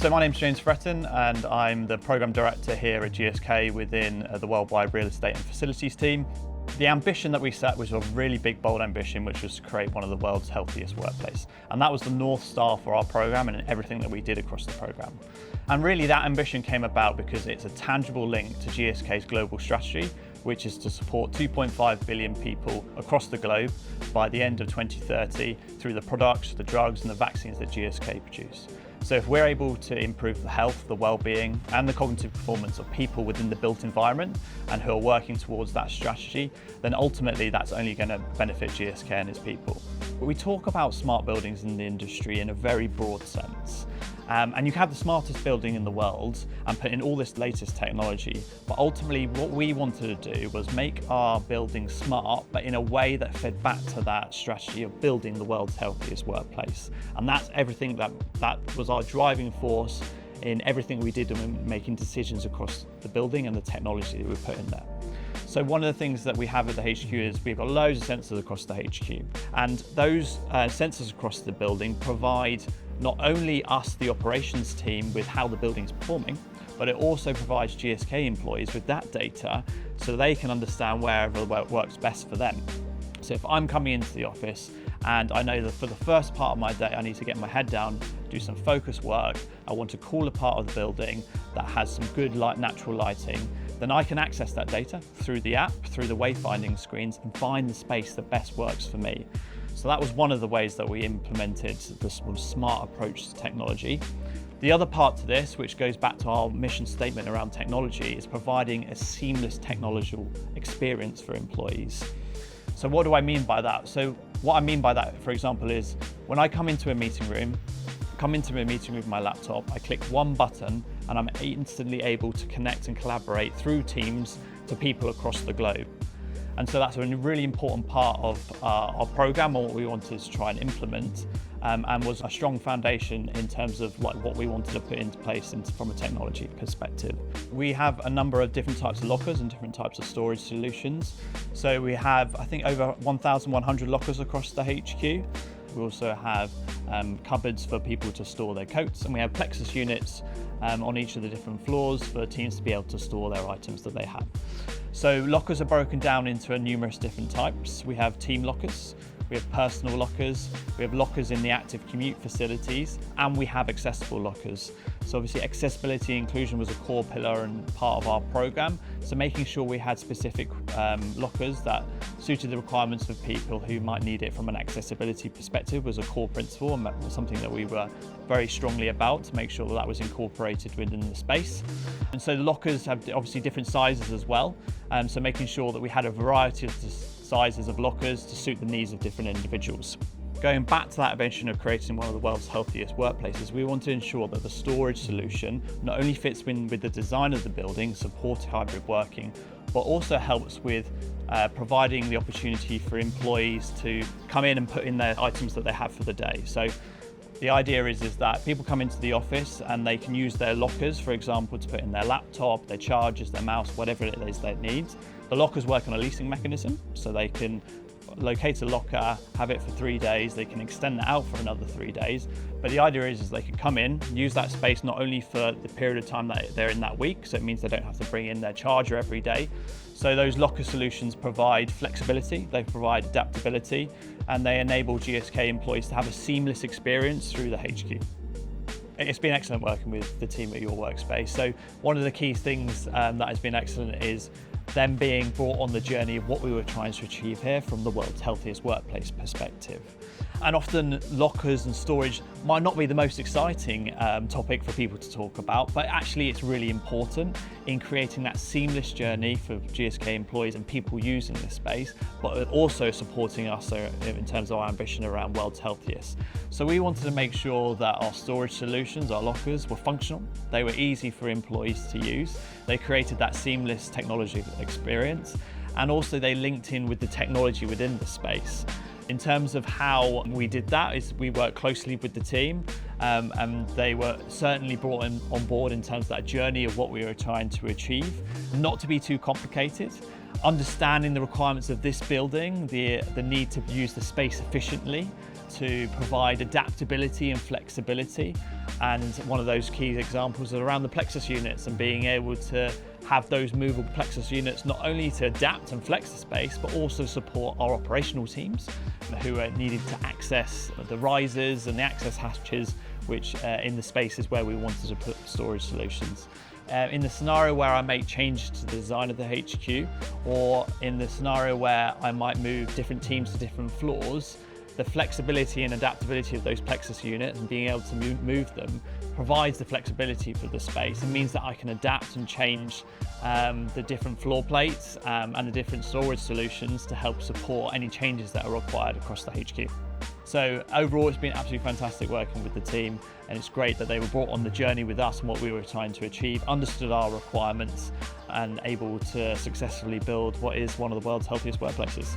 So my name's James Fretton and I'm the Programme Director here at GSK within the Worldwide Real Estate and Facilities team. The ambition that we set was a really big, bold ambition, which was to create one of the world's healthiest workplaces. And that was the North Star for our programme and everything that we did across the programme. And really that ambition came about because it's a tangible link to GSK's global strategy, which is to support 2.5 billion people across the globe by the end of 2030 through the products, the drugs and the vaccines that GSK produce. So if we're able to improve the health, the well-being and the cognitive performance of people within the built environment and who are working towards that strategy, then ultimately that's only going to benefit GSK and its people. But we talk about smart buildings in the industry in a very broad sense. And you can have the smartest building in the world and put in all this latest technology, but ultimately what we wanted to do was make our buildings smart, but in a way that fed back to that strategy of building the world's healthiest workplace. And that's everything that was our driving force in everything we did in making decisions across the building and the technology that we put in there. So one of the things that we have at the HQ is we've got loads of sensors across the HQ, and those sensors across the building provide not only us, the operations team, with how the building's performing, but it also provides GSK employees with that data so they can understand wherever works best for them. So if I'm coming into the office and I know that for the first part of my day I need to get my head down, do some focus work, I want a cooler part of the building that has some good natural lighting, then I can access that data through the app, through the wayfinding screens, and find the space that best works for me. So that was one of the ways that we implemented this smart approach to technology. The other part to this, which goes back to our mission statement around technology, is providing a seamless technological experience for employees. So what do I mean by that? So what I mean by that, for example, is when I come into a meeting room with my laptop, I click one button and I'm instantly able to connect and collaborate through Teams to people across the globe. And so that's a really important part of our programme, or what we wanted to try and implement, and was a strong foundation in terms of what we wanted to put into place from a technology perspective. We have a number of different types of lockers and different types of storage solutions. So we have, I think, over 1,100 lockers across the HQ. We also have cupboards for people to store their coats, and we have plexus units on each of the different floors for teams to be able to store their items that they have. So lockers are broken down into numerous different types. We have team lockers, we have personal lockers, we have lockers in the active commute facilities, and we have accessible lockers. So obviously accessibility and inclusion was a core pillar and part of our programme. So making sure we had specific lockers that suited the requirements of people who might need it from an accessibility perspective was a core principle and something that we were very strongly about to make sure that was incorporated within the space. And so the lockers have obviously different sizes as well. So making sure that we had a variety of sizes of lockers to suit the needs of different individuals. Going back to that ambition of creating one of the world's healthiest workplaces, we want to ensure that the storage solution not only fits in with the design of the building, supporting hybrid working, but also helps with providing the opportunity for employees to come in and put in their items that they have for the day. So the idea is that people come into the office and they can use their lockers, for example, to put in their laptop, their chargers, their mouse, whatever it is they need. The lockers work on a leasing mechanism, so they can locate a locker, have it for 3 days, they can extend that out for another 3 days. But the idea is they can come in, use that space not only for the period of time that they're in that week, so it means they don't have to bring in their charger every day. So those locker solutions provide flexibility, they provide adaptability, and they enable GSK employees to have a seamless experience through the HQ. It's been excellent working with the team at your workspace. So one of the key things that has been excellent is them being brought on the journey of what we were trying to achieve here from the world's healthiest workplace perspective. And often lockers and storage might not be the most exciting topic for people to talk about, but actually it's really important in creating that seamless journey for GSK employees and people using this space, but also supporting us in terms of our ambition around world's healthiest. So we wanted to make sure that our storage solutions, our lockers, were functional, they were easy for employees to use, they created that seamless technology experience, and also they linked in with the technology within the space. In terms of how we did that is we worked closely with the team and they were certainly brought on board in terms of that journey of what we were trying to achieve. Not to be too complicated, understanding the requirements of this building, the need to use the space efficiently, to provide adaptability and flexibility. And one of those key examples is around the plexus units and being able to have those movable plexus units not only to adapt and flex the space, but also support our operational teams who are needing to access the risers and the access hatches, which in the spaces where we wanted to put storage solutions. In the scenario where I make changes to the design of the HQ, or in the scenario where I might move different teams to different floors, the flexibility and adaptability of those plexus units and being able to move them provides the flexibility for the space and means that I can adapt and change the different floor plates and the different storage solutions to help support any changes that are required across the HQ. So overall, it's been absolutely fantastic working with the team, and it's great that they were brought on the journey with us and what we were trying to achieve, understood our requirements, and able to successfully build what is one of the world's healthiest workplaces.